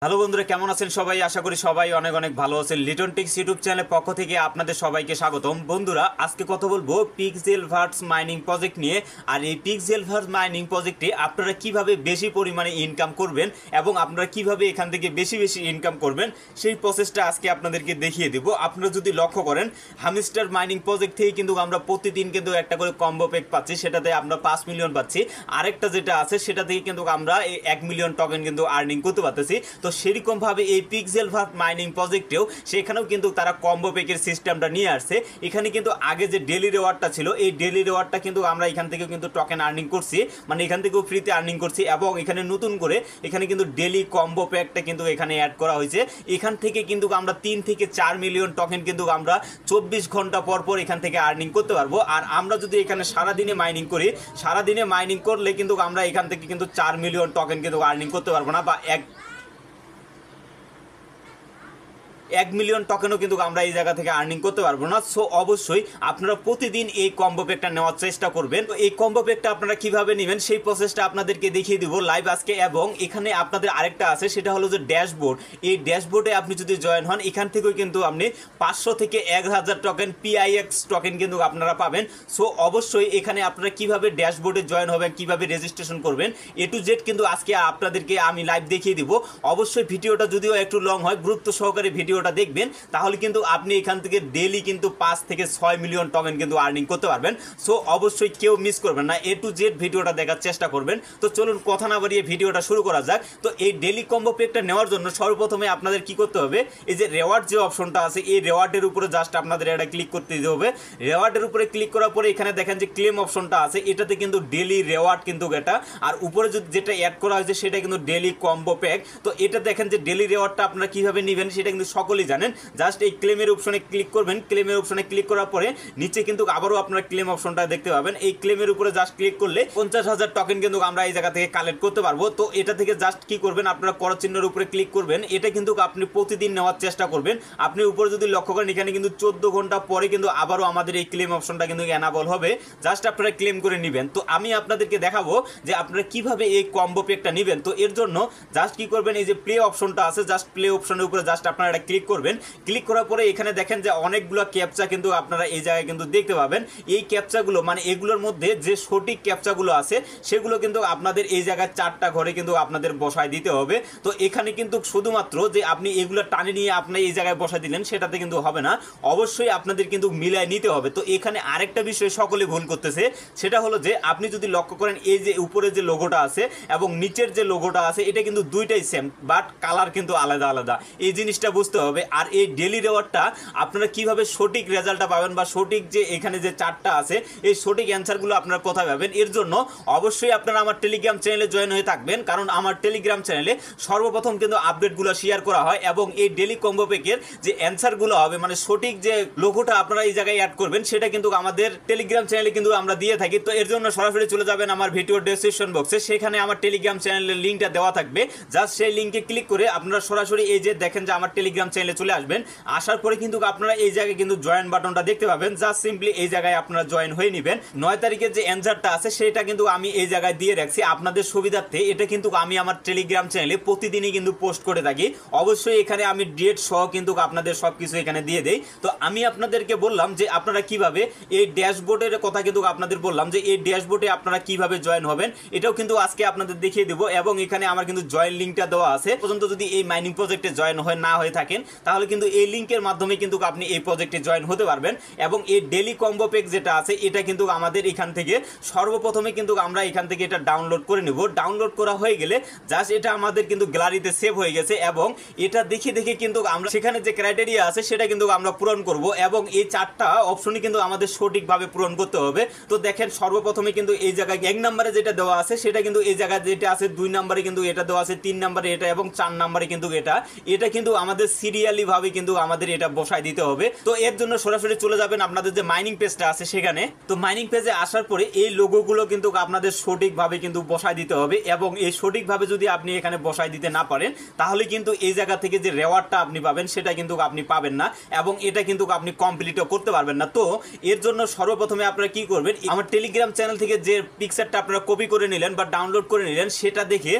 Hello বন্ধুরা, কেমন আছেন সবাই? আশা করি সবাই অনেক অনেক ভালো আছেন। লিটন টিক্স ইউটিউব চ্যানেলের পক্ষ থেকে আপনাদের সবাইকে স্বাগতম। বন্ধুরা, আজকে কথা বলবো পিক্সেলভার্স মাইনিং প্রজেক্ট নিয়ে। আর এই পিক্সেলভার্স মাইনিং প্রজেক্টে আপনারা কিভাবে বেশি পরিমাণে ইনকাম করবেন এবং আপনারা কিভাবে এখান থেকে বেশি বেশি ইনকাম করবেন সেই প্রসেসটা আজকে আপনাদেরকে দেখিয়ে দিব। আপনারা যদি লক্ষ্য করেন, হামস্টার মাইনিং প্রজেক্ট থেকে কিন্তু আমরা প্রতিদিন কিন্তু একটা করে কম্বো প্যাক পাচ্ছি, সেটাতে আমরা 5 মিলিয়ন পাচ্ছি। আরেকটা যেটা আছে সেটা থেকে কিন্তু আমরা এই 1 মিলিয়ন টোকেন কিন্তু আর্নিং করতে পারতেছি। তো সেরকমভাবে এই পিক্সেলভার্স মাইনিং প্রজেক্টেও সেখানেও কিন্তু তারা কম্বো প্যাকের সিস্টেমটা নিয়ে আসছে। এখানে কিন্তু আগে যে ডেলি রিওয়ার্ডটা ছিল, এই ডেলি রিওয়ার্ডটা কিন্তু আমরা এখান থেকে কিন্তু টোকেন আর্নিং করছি, মানে এখান থেকেও ফ্রিতে আর্নিং করছি। এবং এখানে নতুন করে এখানে কিন্তু ডেলি কম্বো প্যাকটা কিন্তু এখানে অ্যাড করা হয়েছে। এখান থেকে কিন্তু আমরা 3 থেকে 4 মিলিয়ন টোকেন কিন্তু আমরা 24 ঘন্টা পর পর এখান থেকে আর্নিং করতে পারবো। আর আমরা যদি এখানে সারাদিনে মাইনিং করি, সারাদিনে মাইনিং করলে কিন্তু আমরা এখান থেকে কিন্তু 4 মিলিয়ন টোকেন কিন্তু আর্নিং করতে পারবো না, বা 1 মিলিয়ন টোকেনও কিন্তু আমরা এই জায়গা থেকে আর্নিং করতে পারবো না। সো অবশ্যই আপনারা প্রতিদিন এই কম্বো প্যাকটা নেওয়ার চেষ্টা করবেন। তো এই কম্বো প্যাকটা আপনারা কিভাবে নেবেন সেই প্রসেসটা আপনাদেরকে দেখিয়ে দিব লাইভ আজকে। এবং এখানে আপনাদের আরেকটা আছে, সেটা হলো যে ড্যাশবোর্ড। এই ড্যাশবোর্ডে আপনি যদি জয়েন হন, এখান থেকেও কিন্তু আপনি 500 থেকে 1000 টোকেন পিআইএক্স টোকেন কিন্তু আপনারা পাবেন। সো অবশ্যই এখানে আপনারা কিভাবে ড্যাশবোর্ডে জয়েন হবেন, কিভাবে রেজিস্ট্রেশন করবেন, এ টু জেড কিন্তু আজকে আপনাদেরকে আমি লাইভ দেখিয়ে দিব। অবশ্যই ভিডিওটা যদিও একটু লং হয়, গুরুত্ব সহকারে ভিডিওটা দেখবেন, তাহলে কিন্তু আপনি এখান থেকে ডেইলি কিন্তু 5 থেকে 6 মিলিয়ন টোকেন কিন্তু আর্নিং করতে পারবেন। সো অবশ্যই কেউ মিস করবেন না, এ টু জেড ভিডিওটা দেখার চেষ্টা করবেন। তো চলুন কথা না বাড়িয়ে ভিডিওটা শুরু করা যাক। তো এই ডেইলি কম্বো প্যাকটা নেওয়ার জন্য সর্বপ্রথমে আপনাদের কি করতে হবে, এই যে রেওয়ার্ড যে অপশনটা আছে, এই রেওয়ার্ডের উপরে জাস্ট আপনাদের এটা ক্লিক করতে দিতে হবে। রেওয়ার্ডের উপরে ক্লিক করার পরে এখানে দেখেন যে ক্লেম অপশনটা আছে, এটাতে কিন্তু ডেইলি রেওয়ার্ড কিন্তু এটা। আর উপরে যেটা অ্যাড করা হয়েছে সেটা কিন্তু ডেইলি কম্বো প্যাক। তো এটা দেখেন যে ডেইলি রেওয়ার্ডটা আপনারা কিভাবে নেবেন সেটা কিন্তু সকলেই জানেন। জাস্ট এই ক্লেমের অপশনে ক্লিক করবেন। ক্লেমের অপশনে ক্লিক করার পরে নিচে কিন্তু আবারও আপনারা ক্লেম অপশনটা দেখতে পাবেন। এই ক্লেমের উপরে জাস্ট ক্লিক করলে 50,000 টোকেন কিন্তু আমরা এই জায়গা থেকে কালেক্ট করতে পারবো। তো এটা থেকে জাস্ট কি করবেন, আপনারা করো চিহ্নের উপরে ক্লিক করবেন। এটা কিন্তু আপনি প্রতিদিন নেওয়ার চেষ্টা করবেন। আপনি উপরে যদি লক্ষ্য করেন, এখানে কিন্তু 14 ঘন্টা পরে কিন্তু আবারও আমাদের এই ক্লেম অপশনটা কিন্তু এনাবল হবে। জাস্ট আপনারা ক্লেম করে নেবেন। তো আমি আপনাদেরকে দেখাবো যে আপনারা কিভাবে এই কম্বো প্যাকটা নেবেন। তো এর জন্য জাস্ট কি করবেন, এই যে প্লে অপশনটা আছে, জাস্ট প্লে অপশনের উপরে জাস্ট আপনারা এটা ক্লিক করবেন। ক্লিক করার পরে এখানে দেখেন যে অনেকগুলো ক্যাপচা কিন্তু আপনারা এই জায়গায় কিন্তু দেখতে পাবেন। এই ক্যাপচাগুলো মানে এগুলোর মধ্যে যে সঠিক ক্যাপচাগুলো আছে সেগুলো কিন্তু আপনাদের এই জায়গায় 4টা ঘরে কিন্তু আপনাদের বসায় দিতে হবে। তো এখানে কিন্তু শুধুমাত্র যে আপনি এগুলো টানে নিয়ে আপনি এই জায়গায় বসায় দিলেন সেটাতে কিন্তু হবে না, অবশ্যই আপনাদের কিন্তু মিলায় নিতে হবে। তো এখানে আরেকটা বিষয় সকলে ভুল করতেছে, সেটা হলো যে আপনি যদি লক্ষ্য করেন, এই যে উপরে যে লোগোটা আছে এবং নিচের যে লোগোটা আছে, এটা কিন্তু দুইটাই সেম, বাট কালার কিন্তু আলাদা আলাদা। এই জিনিসটা বুঝতে হবে। আর এই ডেইলি রেওয়ার্ডটা আপনারা কিভাবে সঠিক রেজাল্টটা পাবেন, বা সঠিক যে এখানে যে 4টা আছে এই সঠিক অ্যান্সারগুলো আপনারা কোথায় পাবেন, এর জন্য অবশ্যই আপনারা আমার টেলিগ্রাম চ্যানেলে জয়েন হয়ে থাকবেন। কারণ আমার টেলিগ্রাম চ্যানেলে সর্বপ্রথম কিন্তু আপডেটগুলো শেয়ার করা হয় এবং এই ডেইলি কম্বো প্যাকের যে অ্যান্সারগুলো হবে, মানে সঠিক যে লোগোটা আপনারা এই জায়গায় অ্যাড করবেন, সেটা কিন্তু আমাদের টেলিগ্রাম চ্যানেলে কিন্তু আমরা দিয়ে থাকি। তো এর জন্য সরাসরি চলে যাবেন আমার ভিডিওর ডেসক্রিপশন বক্সে, সেখানে আমার টেলিগ্রাম চ্যানেলের লিঙ্কটা দেওয়া থাকবে। জাস্ট সেই লিঙ্কে ক্লিক করে আপনারা সরাসরি এই যে দেখেন যে আমার টেলিগ্রাম চ্যানেলে চলে আসবেন। আসার পরে কিন্তু আপনারা এই জায়গায় কিন্তু জয়েন বাটনটা দেখতে পাবেন। জাস্ট সিম্পলি এই জায়গায় আপনারা জয়েন হয়ে নেবেন। 9 তারিখের যে অ্যান্সারটা আছে সেটা কিন্তু আমি এই জায়গায় দিয়ে রাখছি আপনাদের সুবিধার্থে। এটা কিন্তু আমি আমার টেলিগ্রাম চ্যানেলে প্রতিদিনই কিন্তু পোস্ট করে থাকি। অবশ্যই এখানে আমি ডেট সহ কিন্তু আপনাদের সবকিছু এখানে দিয়ে দেই। তো আমি আপনাদেরকে বললাম যে আপনারা কিভাবে এই ড্যাশবোর্ডের কথা কিন্তু আপনাদের বললাম যে এই ড্যাশবোর্ডে আপনারা কিভাবে জয়েন হবেন, এটাও কিন্তু আজকে আপনাদের দেখিয়ে দেবো। এবং এখানে আমার কিন্তু জয়েন লিঙ্কটা দেওয়া আছে। পর্যন্ত যদি এই মাইনিং প্রজেক্টে জয়েন না হয়ে থাকেন, তাহলে কিন্তু এই লিঙ্কের মাধ্যমে কিন্তু আপনি এই প্রজেক্টে জয়েন হতে পারবেন। এবং এই ডেইলি কম্বো প্যাক যেটা আছে, এটা কিন্তু আমাদের এখান থেকে সর্বপ্রথমে কিন্তু আমরা এখান থেকে এটা ডাউনলোড করে নেব। ডাউনলোড করা হয়ে গেলে জাস্ট এটা আমাদের কিন্তু গ্যালারিতে সেভ হয়ে গেছে। এবং এটা দেখে দেখে কিন্তু আমরা সেখানে যে ক্রাইটেরিয়া আছে সেটা কিন্তু আমরা পূরণ করব। এবং এই 4টা অপশনই কিন্তু আমাদের সঠিকভাবে পূরণ করতে হবে। তো দেখেন সর্বপ্রথমে কিন্তু এই জায়গায় 1 নম্বরে যেটা দেওয়া আছে সেটা কিন্তু এই জায়গায় যেটা আছে, 2 নম্বরে কিন্তু এটা দেওয়া আছে, 3 নম্বরে এটা এবং 4 নম্বরে কিন্তু এটা কিন্তু আমাদের সিরিয়াল সিরিয়ালি ভাবে কিন্তু আমাদের এটা বসায় দিতে হবে। তো এর জন্য সরাসরি চলে যাবেন আপনাদের যে মাইনিং পেজটা আছে সেখানে। তো মাইনিং পেজে আসার পরে এই লোগোগুলো কিন্তু আপনাদের সঠিকভাবে কিন্তু বসায় দিতে হবে, এবং এই সঠিকভাবে যদি আপনি এখানে বসায় দিতে না পারেন তাহলে কিন্তু এই জায়গা থেকে যে রেওয়ার্ডটা আপনি পাবেন সেটা কিন্তু আপনি পাবেন না, এবং এটা কিন্তু আপনি কমপ্লিটও করতে পারবেন না। তো এর জন্য সর্বপ্রথমে আপনারা কি করবেন, আমার টেলিগ্রাম চ্যানেল থেকে যে পিকচারটা আপনারা কপি করে নিলেন বা ডাউনলোড করে নিলেন সেটা দেখে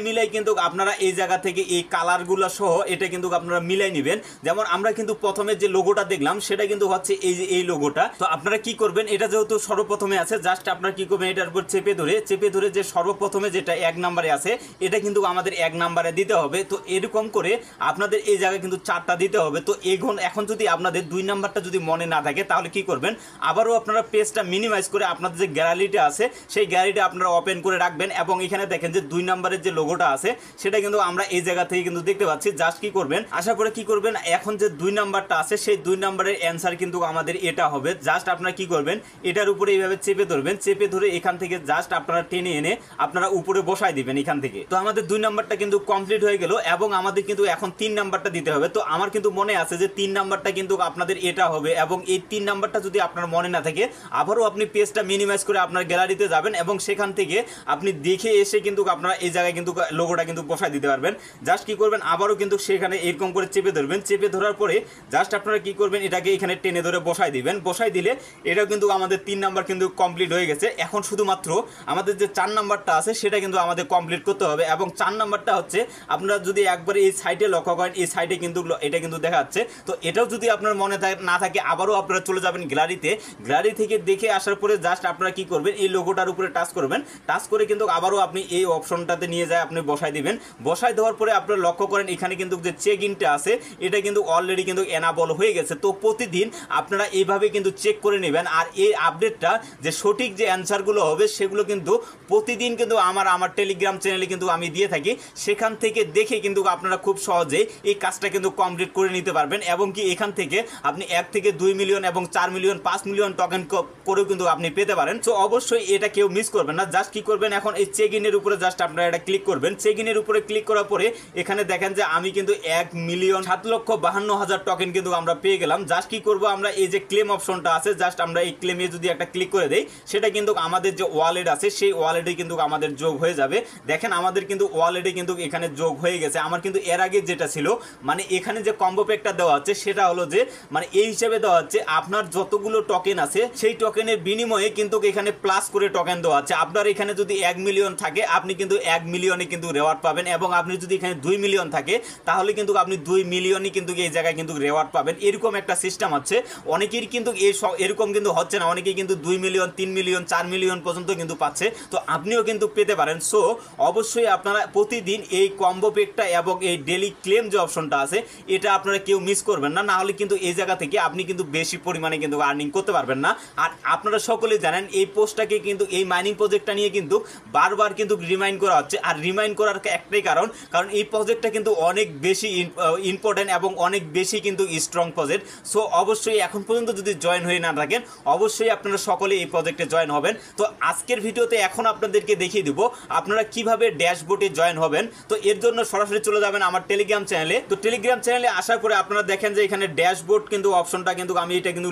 মিলাই কিন্তু আপনারা এই জায়গা থেকে এই কালারগুলো সহ এটা কিন্তু আপনারা মিলাই নেবেন। যেমন আমরা কিন্তু প্রথমে যে লোগোটা দেখলাম সেটা কিন্তু হচ্ছে এই যে এই লোগোটা। তো আপনারা কি করবেন, এটা যেহেতু সর্বপ্রথমে আছে জাস্ট আপনারা কি করবেন, এটার উপর চেপে ধরে যে সর্বপ্রথমে যেটা 1 নম্বরে আছে এটা কিন্তু আমাদের 1 নম্বরে দিতে হবে। তো এরকম করে আপনাদের এই জায়গায় কিন্তু 4টা দিতে হবে। তো এখন যদি আপনাদের 2 নাম্বারটা যদি মনে না থাকে তাহলে কি করবেন, আবারও আপনারা পেজটা মিনিমাইজ করে আপনাদের যে গ্যালারিটা আছে সেই গ্যালারিটা আপনারা ওপেন করে রাখবেন, এবং এখানে দেখেন যে 2 নম্বরের যে লোগোটা আছে সেটা কিন্তু আমরা এই জায়গা থেকে কিন্তু দেখতে পাচ্ছি। জাস্ট কি করবেন, আসার পরে কি করবেন, এখন যে 2 নাম্বারটা আছে সেই 2 নাম্বারের অ্যান্সার কিন্তু আমাদের এটা হবে। জাস্ট আপনারা কি করবেন, এটার উপরে এইভাবে চেপে ধরবেন, চেপে ধরে এখান থেকে জাস্ট আপনারা টেনে এনে আপনারা উপরে বসায় দিবেন এখান থেকে। তো আমাদের 2 নাম্বারটা কিন্তু কমপ্লিট হয়ে গেল, এবং আমাদের কিন্তু এখন 3 নাম্বারটা দিতে হবে। তো আমার কিন্তু মনে আছে যে 3 নাম্বারটা কিন্তু আপনাদের এটা হবে, এবং এই 3 নাম্বারটা যদি আপনার মনে না থাকে আবারও আপনি পেজটা মিনিমাইজ করে আপনার গ্যালারিতে যাবেন, এবং সেখান থেকে আপনি দেখে এসে কিন্তু আপনারা এই জায়গায় কিন্তু লোগোটা কিন্তু বসায় দিতে পারবেন। জাস্ট কি করবেন, আবারও কিন্তু সেখানে এরকম করে চেপে ধরবেন, চেপে ধরার পরে জাস্ট আপনারা কি করবেন, এটাকে এখানে টেনে ধরে বসায় দিবেন। বসায় দিলে এটাও কিন্তু আমাদের 3 নাম্বার কিন্তু কমপ্লিট হয়ে গেছে। এখন শুধুমাত্র আমাদের যে 4 নাম্বারটা আছে সেটা কিন্তু আমাদের কমপ্লিট করতে হবে, এবং 4 নাম্বারটা হচ্ছে আপনারা যদি একবারে এই সাইডে লক্ষ্য করেন, এই সাইডে কিন্তু এটা কিন্তু দেখাচ্ছে। তো এটাও যদি আপনার মনে না থাকে আবারও আপনারা চলে যাবেন গ্যালারিতে, গ্যালারি থেকে দেখে আসার পরে জাস্ট আপনারা কি করবেন, এই লোগোটার উপরে টাচ করবেন, টাচ করে কিন্তু আবারও আপনি এই অপশনটাতে নিয়ে যায় আপনি বসায় দিবেন। বসায় দেওয়ার পরে আপনারা লক্ষ্য করেন এখানে কিন্তু যে চেক ইনটা আছে এটা কিন্তু অলরেডি কিন্তু এনাবল হয়ে গেছে। তো প্রতিদিন আপনারা এইভাবে কিন্তু চেক করে নেবেন, আর এই আপডেটটা যে সঠিক যে অ্যান্সারগুলো হবে সেগুলো কিন্তু প্রতিদিন কিন্তু আমার টেলিগ্রাম চ্যানেলে কিন্তু আমি দিয়ে থাকি, সেখান থেকে দেখে কিন্তু আপনারা খুব সহজেই এই কাজটা কিন্তু কমপ্লিট করে নিতে পারবেন, এবং কি এখান থেকে আপনি 1 থেকে 2 মিলিয়ন এবং 4 মিলিয়ন 5 মিলিয়ন টোকেন করেও কিন্তু আপনি পেতে পারেন। তো অবশ্যই এটা কেউ মিস করবেন না। জাস্ট কি করবেন, এখন এই চেক ইনের উপরে জাস্ট আপনারা এটা ক্লিক করবেন। চেক ইনের উপরে ক্লিক করার পরে এখানে দেখেন যে আমি কিন্তু 1,07,52,000 টোকেন কিন্তু আমরা পেয়ে গেলাম। জাস্ট কি করব, আমরা এই যে ক্লেম অপশনটা আছে জাস্ট আমরা এই ক্লেমে যদি একটা ক্লিক করে দেই সেটা কিন্তু আমাদের যে ওয়ালেট আছে সেই ওয়ালেটে কিন্তু আমাদের যোগ হয়ে যাবে। দেখেন আমাদের কিন্তু ওয়ালেটে কিন্তু এখানে যোগ হয়ে গেছে। আমার কিন্তু এর আগে যেটা ছিল মানে এখানে যে কম্বো প্যাকটা দেওয়া হচ্ছে সেটা হলো যে মানে এই হিসাবে দেওয়া হচ্ছে আপনার যতগুলো টোকেন আছে সেই টোকেনের বিনিময়ে কিন্তু এখানে প্লাস করে টোকেন দেওয়া আছে। আপনার এখানে যদি 1 মিলিয়ন থাকে আপনি কিন্তু 1 মিলিয়নে কিন্তু রেওয়ার্ড পাবেন, এবং আপনি যদি এখানে 2 মিলিয়ন থাকে তাহলে কিন্তু আপনি 2 মিলিয়নই কিন্তু এই জায়গায় কিন্তু রেওয়ার্ড পাবেন। এরকম একটা সিস্টেম আছে। অনেকের কিন্তু এরকম কিন্তু হচ্ছে না, অনেকেই কিন্তু 2 মিলিয়ন 3 মিলিয়ন 4 মিলিয়ন পর্যন্ত কিন্তু পাচ্ছে। তো আপনিও কিন্তু পেতে পারেন। সো অবশ্যই আপনারা প্রতিদিন এই কম্বো প্যাকটা এবং এই ডেলি ক্লেম যে অপশনটা আছে এটা আপনারা কেউ মিস করবেন না, না হলে কিন্তু এই জায়গা থেকে আপনি কিন্তু বেশি পরিমাণে কিন্তু আর্নিং করতে পারবেন না। আর আপনারা সকলেই জানেন এই পোস্টটাকে কিন্তু এই মাইনিং প্রজেক্টটা নিয়ে কিন্তু বারবার কিন্তু রিমাইন্ড করা হচ্ছে। আর রিমাইন্ড করার একটাই কারণ এই প্রজেক্টটা কিন্তু অনেক বেশি ইম্পর্টেন্ট এবং অনেক বেশি কিন্তু স্ট্রং প্রজেক্ট। সো অবশ্যই এখন পর্যন্ত যদি জয়েন হয়ে না থাকেন অবশ্যই আপনারা সকলে এই প্রজেক্টে জয়েন হবেন। তো আজকের ভিডিওতে এখন আপনাদেরকে দেখিয়ে দিব আপনারা কিভাবে ড্যাশবোর্ডে জয়েন হবেন। তো এর জন্য সরাসরি চলে যাবেন আমার টেলিগ্রাম চ্যানেলে। তো টেলিগ্রাম চ্যানেলে আসার পরে আপনারা দেখেন যে এখানে ড্যাশবোর্ড কিন্তু অপশনটা কিন্তু আমি এটা কিন্তু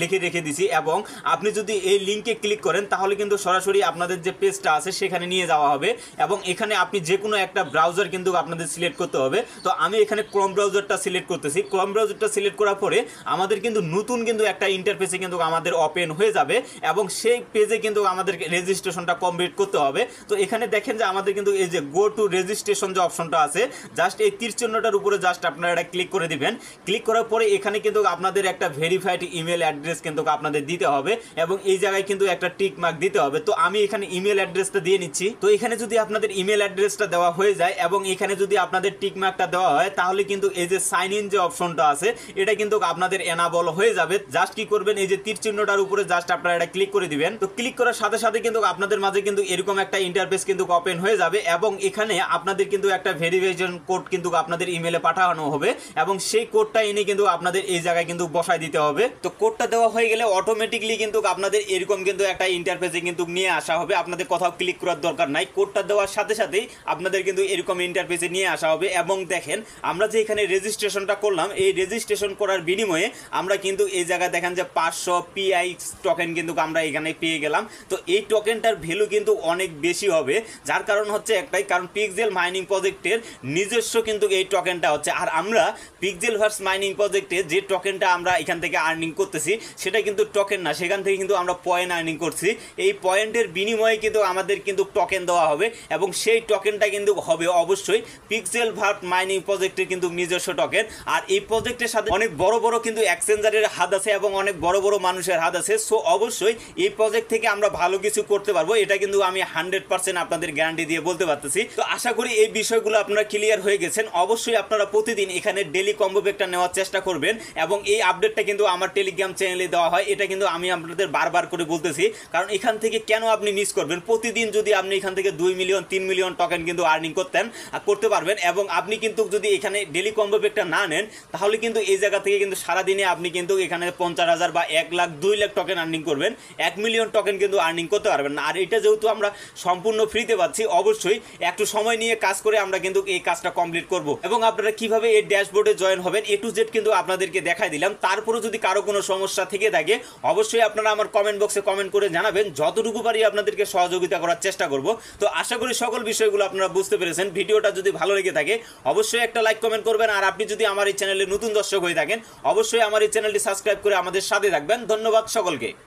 লিখে রেখে দিছি, এবং আপনি যদি এই লিঙ্কে ক্লিক করেন তাহলে কিন্তু সরাসরি আপনাদের যে পেজটা আছে সেখানে নিয়ে যাওয়া হবে, এবং এখানে আপনি যে কোনো একটা ব্রাউজার কিন্তু আপনাদের সিলেক্ট করতে হবে। তো আমি এখানে ক্রোম ব্রাউজারটা সিলেক্ট করতেছি। ক্রোম ব্রাউজারটা সিলেক্ট করার পরে আমাদের কিন্তু নতুন কিন্তু একটা ইন্টারফেসে কিন্তু আমাদের ওপেন হয়ে যাবে, এবং সেই পেজে কিন্তু আমাদের রেজিস্ট্রেশনটা কমপ্লিট করতে হবে। তো এখানে দেখেন যে আমাদের কিন্তু এই যে গো টু রেজিস্ট্রেশন যে অপশনটা আছে জাস্ট এই তীর চিহ্নটার উপরে জাস্ট আপনারা এটা ক্লিক করে দিবেন। ক্লিক করার পরে এখানে কিন্তু আপনাদের একটা ভেরিফাইড ইমেল অ্যাড্রেস কিন্তু আপনাদের দিতে হবে, এবং এই জায়গায় কিন্তু একটা টিক মার্ক দিতে হবে। তো আমি এখানে ইমেল অ্যাড্রেসটা দিয়ে নিচ্ছি। তো এখানে যদি আপনাদের ইমেল অ্যাড্রেসটা দেওয়া হয়ে যায় এবং এখানে যদি আপনাদের টিক মার্কটা দেওয়া হয় তাহলে কিন্তু এই যে সাইন ইন যে অপশনটা আছে এটা কিন্তু আপনাদের এনাবল হয়ে যাবে। জাস্ট কি করবেন, এই যে তীর চিহ্নটার উপরে জাস্ট আপনারা এটা ক্লিক করে দিবেন। তো ক্লিক করার সাথে সাথে কিন্তু আপনাদের মাঝে কিন্তু এরকম একটা ইন্টারফেস কিন্তু ওপেন হয়ে যাবে, এবং এখানে আপনাদের কিন্তু একটা ভেরিফিকেশন কোড কিন্তু আপনাদের ইমেলে পাঠানো হবে, এবং সেই কোডটা এনে কিন্তু আপনাদের এই জায়গায় কিন্তু বসায় দিতে হবে। তো কোডটা দেওয়া হয়ে গেলে অটোমেটিকলি কিন্তু আপনাদের এরকম কিন্তু একটা ইন্টারফেসে কিন্তু নিয়ে আসা হবে। আপনাদের কোথাও ক্লিক করার দরকার নাই, কোডটা দেওয়ার সাথে সাথেই আপনাদের কিন্তু এরকম ইন্টারফেসে নিয়ে আসা হবে। এবং দেখেন আমরা যে এখানে রেজিস্ট্রেশনটা করলাম, এই রেজিস্ট্রেশন করার বিনিময়ে আমরা কিন্তু এই জায়গায় দেখেন যে 500 PI টোকেন কিন্তু আমরা এখানে পেয়ে গেলাম। তো এই টোকেনটার ভ্যালু কিন্তু অনেক বেশি হবে, যার কারণ হচ্ছে একটাই কারণ, পিক্সেল মাইনিং প্রজেক্টের নিজস্ব কিন্তু এই টোকেনটা হচ্ছে। আর আমরা পিক্সেলভার্স মাইনিং প্রজেক্টে যে টোকেনটা আমরা এখান থেকে আর্নিং করতেছি সেটা কিন্তু টোকেন না, সেখান থেকে কিন্তু আমরা পয়েন্ট আর্নিং করছি। এই পয়েন্টের বিনিময়ে কিন্তু আমাদের কিন্তু টোকেন দেওয়া হবে, এবং সেই টোকেনটা কিন্তু হবে অবশ্যই পিক্সেলভার্স মাইনিং প্রজেক্টের কিন্তু নিজস্ব টোকেন। আর এই প্রজেক্টের সাথে অনেক বড় বড় কিন্তু এক্সচেঞ্জারের হাত আছে এবং অনেক বড় বড় মানুষের হাত আছে। সো অবশ্যই এই প্রজেক্ট থেকে আমরা ভালো কিছু করতে পারবো, এটা কিন্তু আমি 100% আপনাদের গ্যারান্টি দিয়ে বলতে পারতেছি। তো আশা করি এই বিষয়গুলো আপনারা ক্লিয়ার হয়ে গেছেন। অবশ্যই আপনারা প্রতিদিন এখানে ডেলি কম্বো প্যাকটা নেওয়ার চেষ্টা করবেন, এবং এই আপডেটটা কিন্তু আমার টেলিগ্রাম চ্যানেলে দেওয়া হয়। এটা কিন্তু আমি আপনাদের বারবার করে বলতেছি, কারণ এখান থেকে কেন আপনি মিস করবেন। প্রতিদিন যদি আপনি এখান থেকে 2 মিলিয়ন 3 মিলিয়ন টোকেন কিন্তু আর্নিং করতে পারবেন, এবং আপনি কিন্তু যদি এখানে ডেলি কম্বো প্যাকটা না নেন তাহলে কিন্তু এই জায়গা থেকে কিন্তু সারাদিনে আপনি কিন্তু এখানে 50,000 বা 1 লাখ 2 লাখ টোকেন আর্নিং করবেন, 1 মিলিয়ন টোকেন কিন্তু আর্নিং করতে পারবেন না। আর এটা যেহেতু আমরা সম্পূর্ণ ফ্রিতে পাচ্ছি, অবশ্যই একটু সময় নিয়ে কাজ করে আমরা কিন্তু এই কাজটা কমপ্লিট করব। এবং আপনারা কিভাবে এই ড্যাশবোর্ডে জয়েন হবেন A to Z কিন্তু আপনাদেরকে দেখাই দিলাম। তারপরে যদি কারো কোনো সমস্যা থেকে থাকে অবশ্যই আপনারা আমার কমেন্ট বক্সে কমেন্ট করে জানাবেন, যতটুকু পারি আপনাদেরকে সহযোগিতা করার চেষ্টা করব। তো আশা করি সকল বিষয়গুলো আপনারা বুঝতে পেরেছেন। ভিডিওটা যদি ভালো লেগে থাকে অবশ্যই একটা লাইক কমেন্ট করবেন, আর আপনি যদি আমার এই চ্যানেলে নতুন দর্শক হয়ে থাকেন অবশ্যই আমার এই চ্যানেলটি সাবস্ক্রাইব করে আমাদের সাথে থাকবেন। ধন্যবাদ সকলকে।